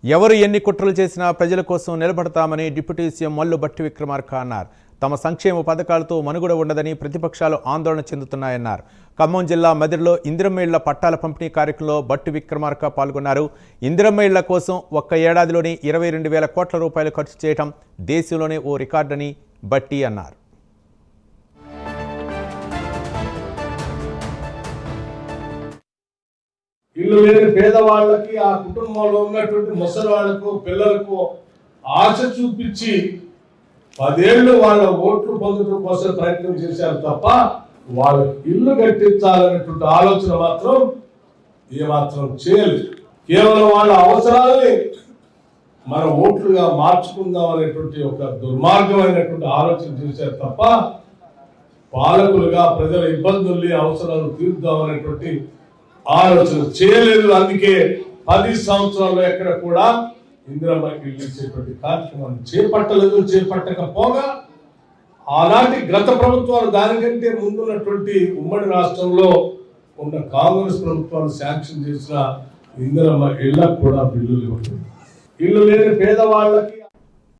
ఎవరు ఎన్ని కుట్రలు చేసినా ప్రజల కోసం నిలబడతామని డిప్యూటీ సీఎం మల్లు భట్టి విక్రమార్క అన్నారు. తమ సంక్షేమ పథకాలతో మనుగడ ఉండదని ప్రతిపక్షాలు ఆందోళన చెందుతున్నాయన్నారు. ఖమ్మం జిల్లా మదిరిలో ఇందిరమ్మ ఇళ్ల పట్టాల పంపిణీ కార్యక్రమంలో భట్టి విక్రమార్క పాల్గొన్నారు. ఇందిరమ్మ ఇళ్ల కోసం ఒక్క ఏడాదిలోనే 22,000 కోట్ల రూపాయలు ఖర్చు చేయడం దేశంలోనే ఓ రికార్డని భట్టి అన్నారు. ఇల్లు లేని పేదవాళ్ళకి, ఆ కుటుంబంలో ఉన్నటువంటి ముసలి వాళ్లకు, పిల్లలకు ఆశ చూపించి 10 ఏళ్ళు వాళ్ళ ఓట్లు పొందడం కోసం ప్రయత్నం చేశారు తప్ప వాళ్ళకి ఇల్లు కట్టించాలనేటువంటి ఆలోచన మాత్రం ఏమాత్రం చేయలేదు. కేవలం వాళ్ళ అవసరాలని మన ఓట్లుగా మార్చుకుందాం అనేటువంటి ఒక దుర్మార్గమైనటువంటి ఆలోచన చేశారు తప్ప పాలకులుగా ప్రజల ఇబ్బందుల్ని, అవసరాలు తీర్చుదాం అనేటువంటి ఆలోచన చేయలేదు. అందుకే 10 సంవత్సరాల్లో ఎక్కడ కూడా ఇందిరమ్మ ఇల్లు ఇచ్చేటువంటి కార్యక్రమాన్ని చేపట్టలేదు. చేపట్టకపోగా ఆనాటి గత ప్రభుత్వాలు, దానికంటే ముందున్నటువంటి ఉమ్మడి రాష్ట్రంలో ఉన్న కాంగ్రెస్ ప్రభుత్వాలు శాంక్షన్ చేసిన ఇందిరమ్మ ఇళ్లకు కూడా బిల్లులు ఇవ్వలేదు. ఇల్లు లేని పేదవాళ్ళకి,